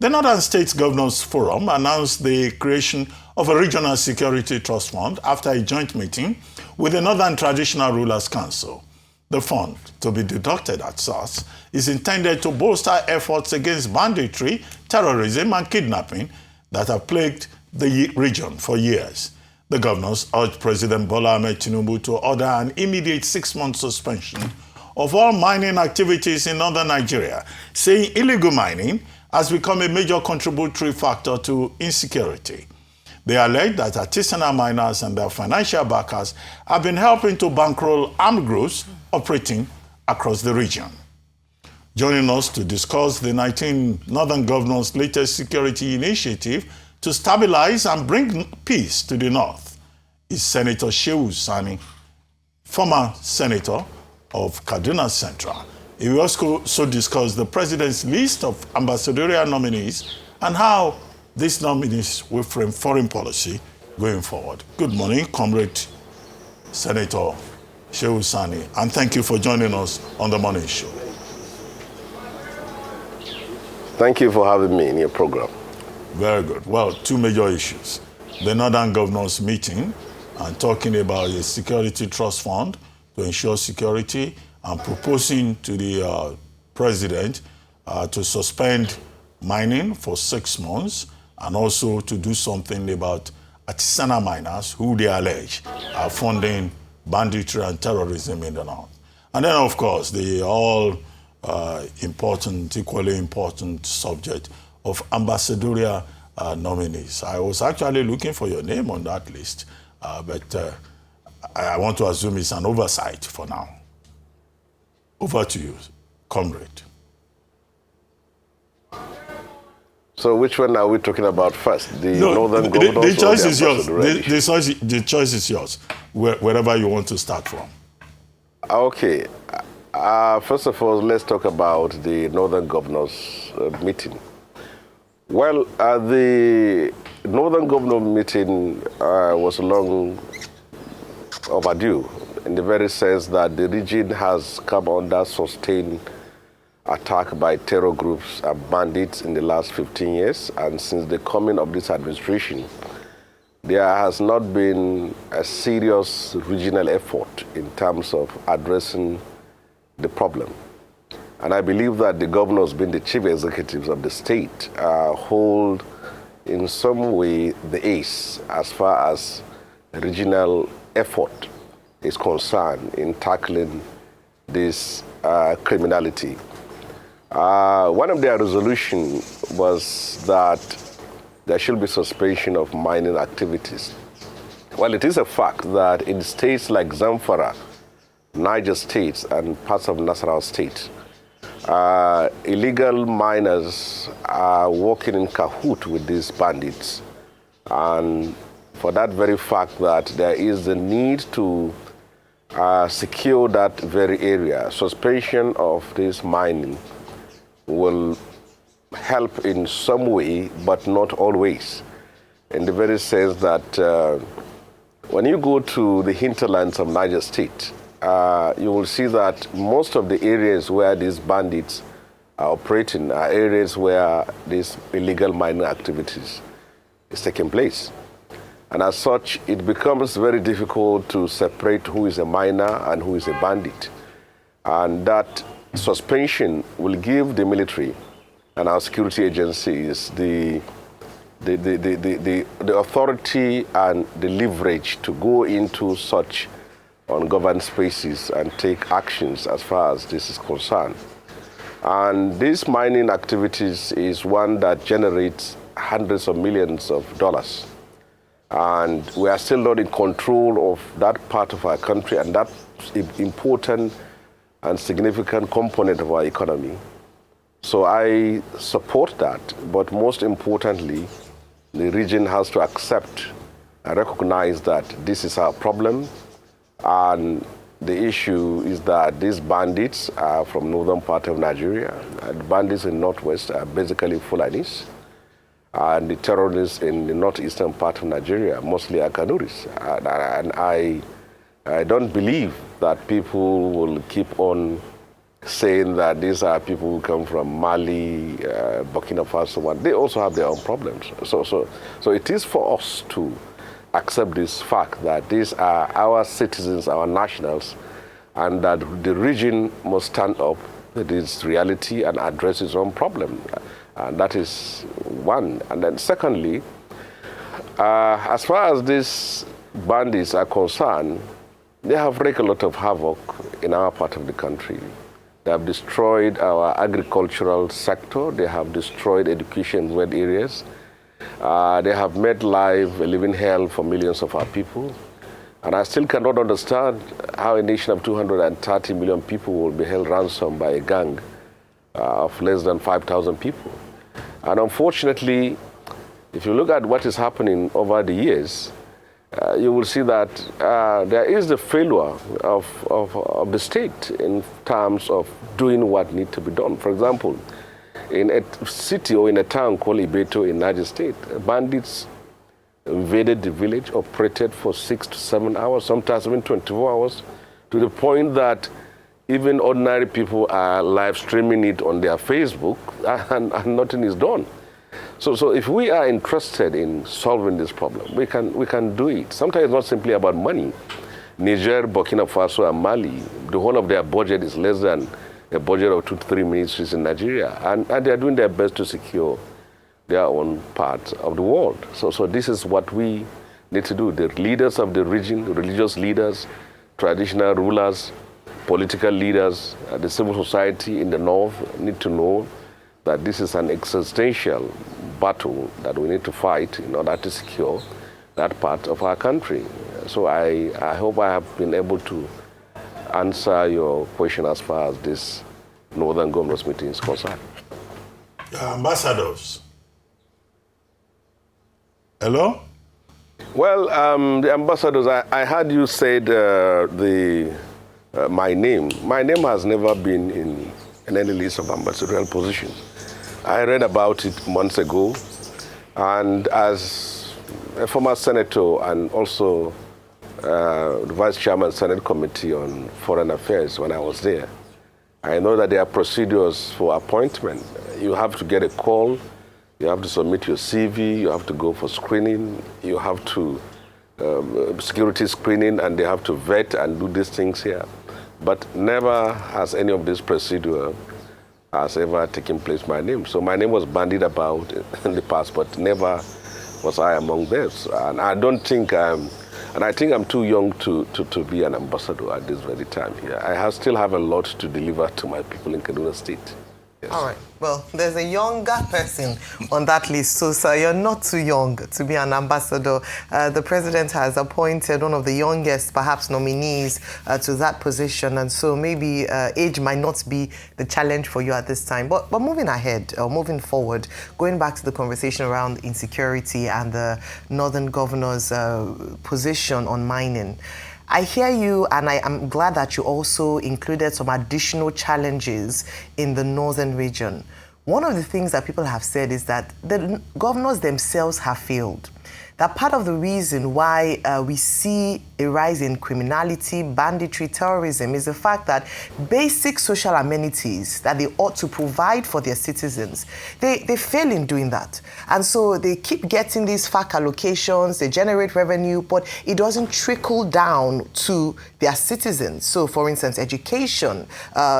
The Northern States Governors Forum announced the creation of a regional security trust fund after a joint meeting with the Northern Traditional Rulers Council. The fund, to be deducted at source, is intended to bolster efforts against banditry, terrorism, and kidnapping that have plagued the region for years. The governors urged President Bola Ahmed Tinubu to order an immediate 6-month suspension of all mining activities in northern Nigeria, saying illegal mining has become a major contributory factor to insecurity. They allege that artisanal miners and their financial backers have been helping to bankroll armed groups operating across the region. Joining us to discuss the 19 Northern Governors' latest security initiative to stabilize and bring peace to the North is Senator Shehu Sani, former Senator of Kaduna Central. He will also discuss the President's list of ambassadorial nominees and how these nominees will frame foreign policy going forward. Good morning, Comrade Senator Shehu Sani, and thank you for joining us on the Morning Show. Thank you for having me in your program. Very good. Well, two major issues. The Northern Governors meeting and talking about a security trust fund to ensure security and proposing to the President to suspend mining for 6 months and also to do something about artisanal miners who they allege are funding banditry and terrorism in the North. And then, of course, the equally important subject of ambassadorial nominees. I was actually looking for your name on that list, but I want to assume it's an oversight for now. Over to you, Comrade. So which one are we talking about first? The Northern Governors? The choice is yours. The choice is yours, wherever you want to start from. Okay. First of all, let's talk about the Northern Governors meeting. Well, the Northern Governor meeting was long overdue, in the very sense that the region has come under sustained attack by terror groups and bandits in the last 15 years. And since the coming of this administration, there has not been a serious regional effort in terms of addressing the problem. And I believe that the governors, being the chief executives of the state, hold in some way the ace as far as regional effort is concerned in tackling this criminality. One of their resolutions was that there should be suspension of mining activities. Well, it is a fact that in states like Zamfara, Niger states, and parts of Nasarawa state, illegal miners are working in cahoots with these bandits. And for that very fact that there is the need to secure that very area, suspension of this mining will help in some way, but not always, in the very sense that when you go to the hinterlands of Niger State, you will see that most of the areas where these bandits are operating are areas where these illegal mining activities is taking place. And as such, it becomes very difficult to separate who is a miner and who is a bandit. And that suspension will give the military and our security agencies the authority and the leverage to go into such ungoverned spaces and take actions as far as this is concerned. And this mining activities is one that generates hundreds of millions of dollars. And we are still not in control of that part of our country, and that's an important and significant component of our economy. So I support that, but most importantly, the region has to accept and recognize that this is our problem. And the issue is that these bandits are from northern part of Nigeria, and bandits in northwest are basically Fulanis, and the terrorists in the northeastern part of Nigeria mostly are Kanuris. And I don't believe that people will keep on saying that these are people who come from Mali, Burkina Faso, and they also have their own problems. So it is for us to accept this fact that these are our citizens, our nationals, and that the region must stand up to this reality and address its own problem. And that is one. And then secondly, as far as these bandits are concerned, they have wreaked a lot of havoc in our part of the country. They have destroyed our agricultural sector. They have destroyed education in rural areas. They have made life a living hell for millions of our people. And I still cannot understand how a nation of 230 million people will be held ransom by a gang of less than 5,000 people. And unfortunately, if you look at what is happening over the years, you will see that there is the failure of the state in terms of doing what needs to be done. For example, in a city or in a town called Ibeto in Niger State, bandits invaded the village, operated for 6 to 7 hours, sometimes even 24 hours, to the point that even ordinary people are live streaming it on their Facebook and nothing is done. So if we are interested in solving this problem, we can do it. Sometimes it's not simply about money. Niger, Burkina Faso, and Mali, the whole of their budget is less than a budget of 2 to 3 ministries in Nigeria, and they are doing their best to secure their own part of the world. So this is what we need to do. The leaders of the region, the religious leaders, traditional rulers, political leaders, the civil society in the north need to know that this is an existential battle that we need to fight in order to secure that part of our country. So I hope I have been able to answer your question as far as this Northern Governors meeting is concerned. Ambassadors. Hello? Well, the ambassadors, I heard you said my name. My name has never been in any list of ambassadorial positions. I read about it months ago, and as a former senator and also the vice chairman Senate Committee on Foreign Affairs when I was there, I know that there are procedures for appointment. You have to get a call, you have to submit your CV, you have to go for screening, you have to security screening, and they have to vet and do these things here. But never has any of this procedure has ever taken place my name. So my name was bandied about in the past, but never was I among theirs. And I don't think I think I'm too young to be an ambassador at this very time here. I still have a lot to deliver to my people in Kaduna State. Yes. All right. Well, there's a younger person on that list, so sir, you're not too young to be an ambassador. The president has appointed one of the youngest, perhaps, nominees to that position, and so maybe age might not be the challenge for you at this time. But moving ahead, or moving forward, going back to the conversation around insecurity and the Northern Governor's position on mining, I hear you, and I am glad that you also included some additional challenges in the northern region. One of the things that people have said is that the governors themselves have failed. That part of the reason why we see a rise in criminality, banditry, terrorism is the fact that basic social amenities that they ought to provide for their citizens, they fail in doing that. And so they keep getting these FAC allocations, they generate revenue, but it doesn't trickle down to their citizens. So for instance, education,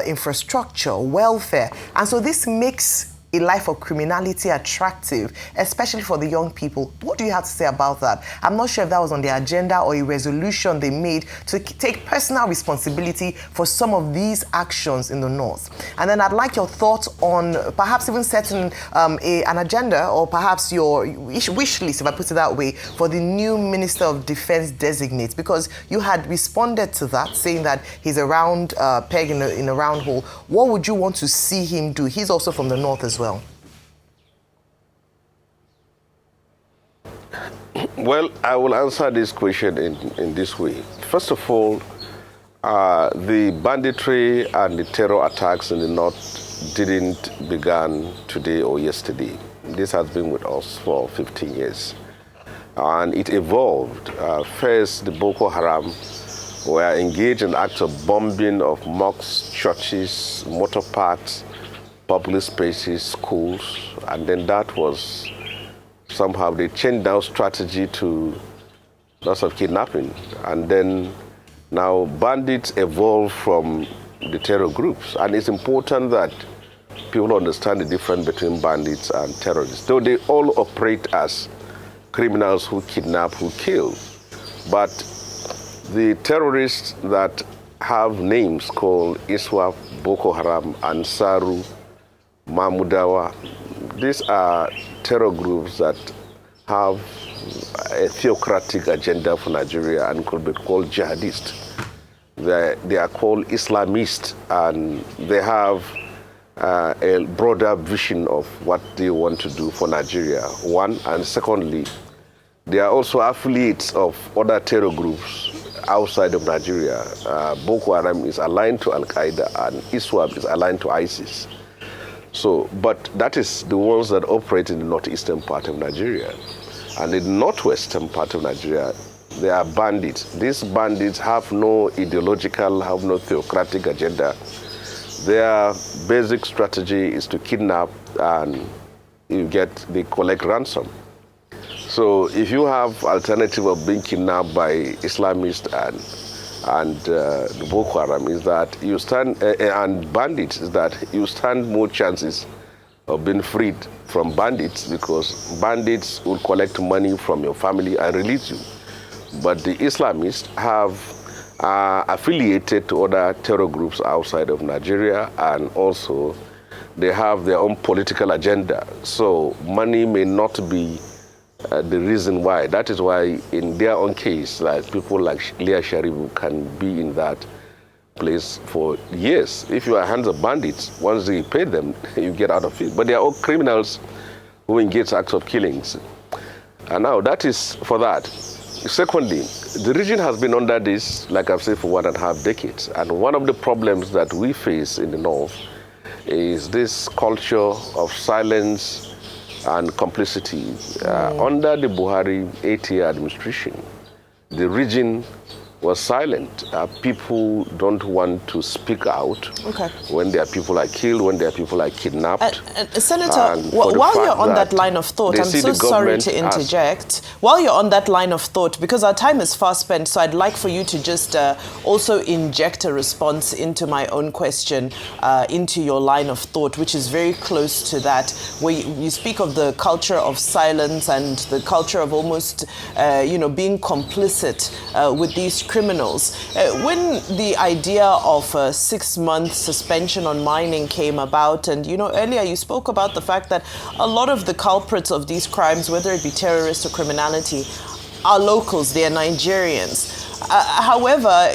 infrastructure, welfare. And so this makes a life of criminality attractive, especially for the young people. What do you have to say about that? I'm not sure if that was on the agenda or a resolution they made to take personal responsibility for some of these actions in the north. And then I'd like your thoughts on perhaps even setting an agenda, or perhaps your wish list, if I put it that way, for the new Minister of Defense designate, because you had responded to that, saying that he's a round peg in a round hole. What would you want to see him do? He's also from the north as well. Well, I will answer this question in this way. First of all, the banditry and the terror attacks in the north didn't begin today or yesterday. This has been with us for 15 years. And it evolved. First, the Boko Haram were engaged in acts of bombing of mosques, churches, motor parks, public spaces, schools, and then that was somehow they changed our strategy to lots of kidnapping. And then now bandits evolved from the terror groups. And it's important that people understand the difference between bandits and terrorists. Though they all operate as criminals who kidnap, who kill. But the terrorists that have names called ISWAP, Boko Haram, Ansaru, Mahmudawa, these are terror groups that have a theocratic agenda for Nigeria and could be called jihadists. They are called Islamists, and they have a broader vision of what they want to do for Nigeria, one. And secondly, they are also affiliates of other terror groups outside of Nigeria. Boko Haram is aligned to Al-Qaeda, and ISWAP is aligned to ISIS. So, but that is the ones that operate in the northeastern part of Nigeria. And in the northwestern part of Nigeria, they are bandits. These bandits have no ideological, have no theocratic agenda. Their basic strategy is to kidnap and they collect ransom. So if you have alternative of being kidnapped by Islamists and Boko Haram is that you stand, and bandits is that you stand more chances of being freed from bandits, because bandits will collect money from your family and release you. But the Islamists have affiliated to other terror groups outside of Nigeria, and also they have their own political agenda. So money may not be the reason why. That is why in their own case, like people like Leah Sharibu can be in that place for years. If you are hands of bandits, once you pay them, you get out of it. But they are all criminals who engage acts of killings. And now that is for that. Secondly, the region has been under this, like I've said, for 1.5 decades. And one of the problems that we face in the north is this culture of silence and complicity. Under the Buhari 8-year administration, the region was silent. People don't want to speak out when their people are killed, when their people are kidnapped. Senator, while you're on that line of thought, I'm so sorry to interject. While you're on that line of thought, because our time is fast spent, so I'd like for you to just also inject a response into my own question, into your line of thought, which is very close to that, where you speak of the culture of silence and the culture of almost, being complicit with these criminals. When the idea of a 6-month suspension on mining came about, and earlier you spoke about the fact that a lot of the culprits of these crimes, whether it be terrorists or criminality, are locals, they are Nigerians. However,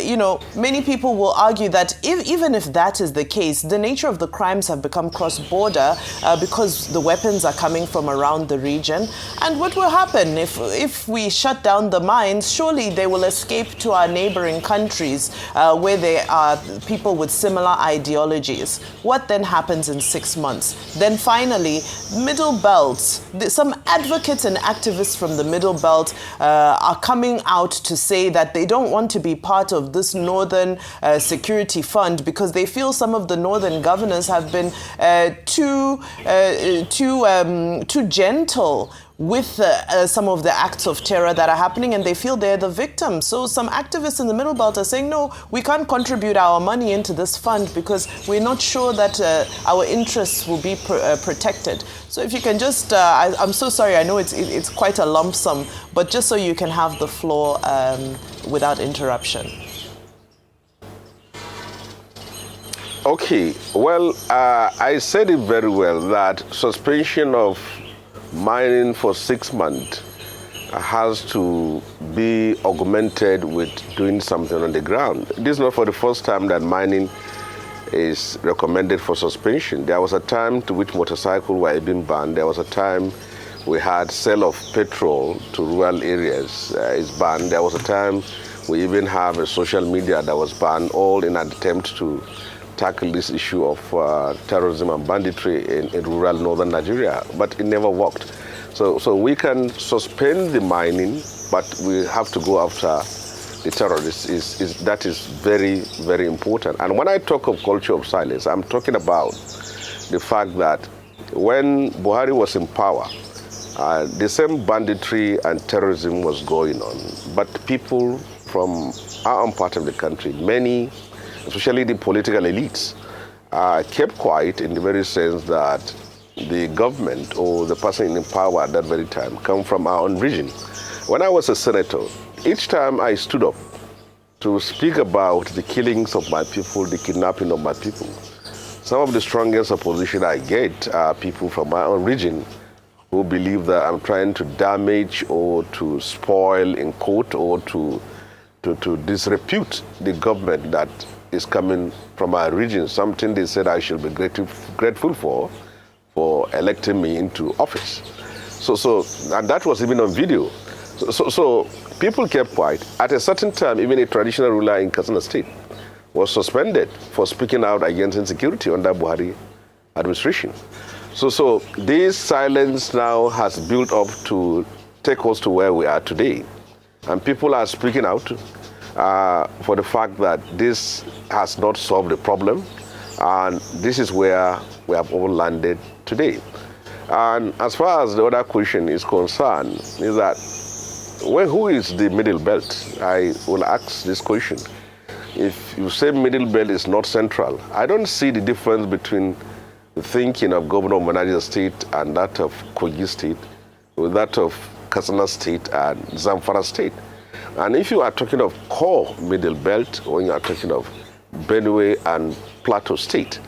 many people will argue that even if that is the case, the nature of the crimes have become cross-border because the weapons are coming from around the region. And what will happen if we shut down the mines? Surely they will escape to our neighboring countries where there are people with similar ideologies. What then happens in 6 months? Then finally, Middle Belt. Some advocates and activists from the Middle Belt are coming out to say that they don't want to be part of this Northern Security Fund because they feel some of the Northern governors have been too gentle with some of the acts of terror that are happening, and they feel they're the victims. So some activists in the Middle Belt are saying, no, we can't contribute our money into this fund because we're not sure that our interests will be protected. So if you can just, I'm so sorry, I know it's quite a lump sum, but just so you can have the floor without interruption. Okay, well, I said it very well that suspension of mining for 6 months has to be augmented with doing something on the ground. This is not for the first time that mining is recommended for suspension. There was a time to which motorcycles were being banned. There was a time we had sale of petrol to rural areas is banned. There was a time we even have a social media that was banned, all in an attempt to tackle this issue of terrorism and banditry in rural northern Nigeria, but it never worked. So we can suspend the mining, but we have to go after the terrorists that is very, very important. And when I talk of culture of silence, I'm talking about the fact that when Buhari was in power, the same banditry and terrorism was going on, but people from our own part of the country, many, especially the political elites, kept quiet in the very sense that the government or the person in power at that very time come from our own region. When I was a senator, each time I stood up to speak about the killings of my people, the kidnapping of my people, some of the strongest opposition I get are people from my own region who believe that I'm trying to damage or to spoil, in quote, or to disrepute the government that is coming from our region, something they said I should be grateful for electing me into office. And that was even on video. So people kept quiet. At a certain time, even a traditional ruler in Kaduna State was suspended for speaking out against insecurity under Buhari administration. So this silence now has built up to take us to where we are today. And people are speaking out for the fact that this has not solved the problem. And this is where we have all landed today. And as far as the other question is concerned, is that, well, who is the middle belt? I will ask this question. If you say middle belt is not central, I don't see the difference between the thinking of Governor of Niger State and that of Kogi State, with that of Kaduna State and Zamfara State. And if you are talking of core middle belt, or you are talking of Benue and Plateau State,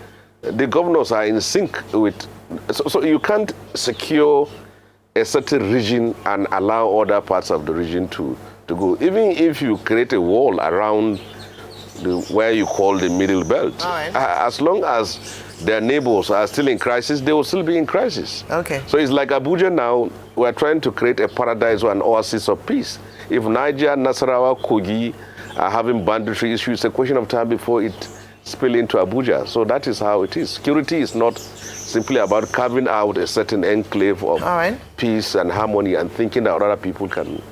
the governors are in sync with, so you can't secure a certain region and allow other parts of the region to go. Even if you create a wall around where you call the middle belt, as long as their neighbors are still in crisis, they will still be in crisis. Okay. So it's like Abuja now, we're trying to create a paradise or an oasis of peace. If Niger, Nasarawa, Kogi are having banditry issues, it's a question of time before it spill into Abuja. So that is how it is. Security is not simply about carving out a certain enclave of peace and harmony and thinking that other people can,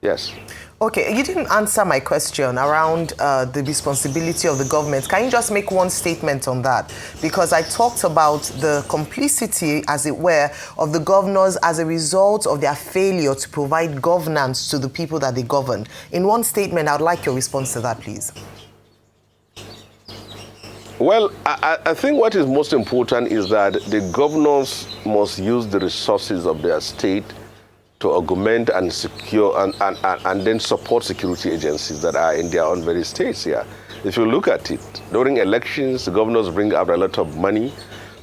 yes. Okay, you didn't answer my question around the responsibility of the government. Can you just make one statement on that? Because I talked about the complicity, as it were, of the governors as a result of their failure to provide governance to the people that they govern. In one statement, I would like your response to that, please. Well, I think what is most important is that the governors must use the resources of their state to augment and secure and then support security agencies that are in their own very states here. If you look at it, during elections, the governors bring out a lot of money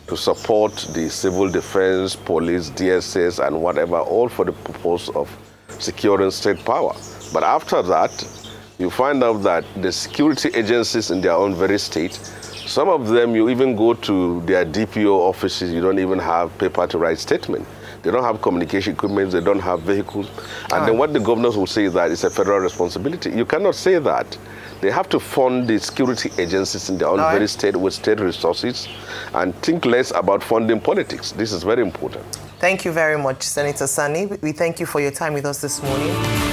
to support the civil defense, police, DSS, and whatever, all for the purpose of securing state power. But after that, you find out that the security agencies in their own very state, some of them, you even go to their DPO offices, you don't even have paper to write statement. They don't have communication equipment, they don't have vehicles. And then what the governors will say is that it's a federal responsibility. You cannot say that. They have to fund the security agencies in their own very state with state resources and think less about funding politics. This is very important. Thank you very much, Senator Sani. We thank you for your time with us this morning.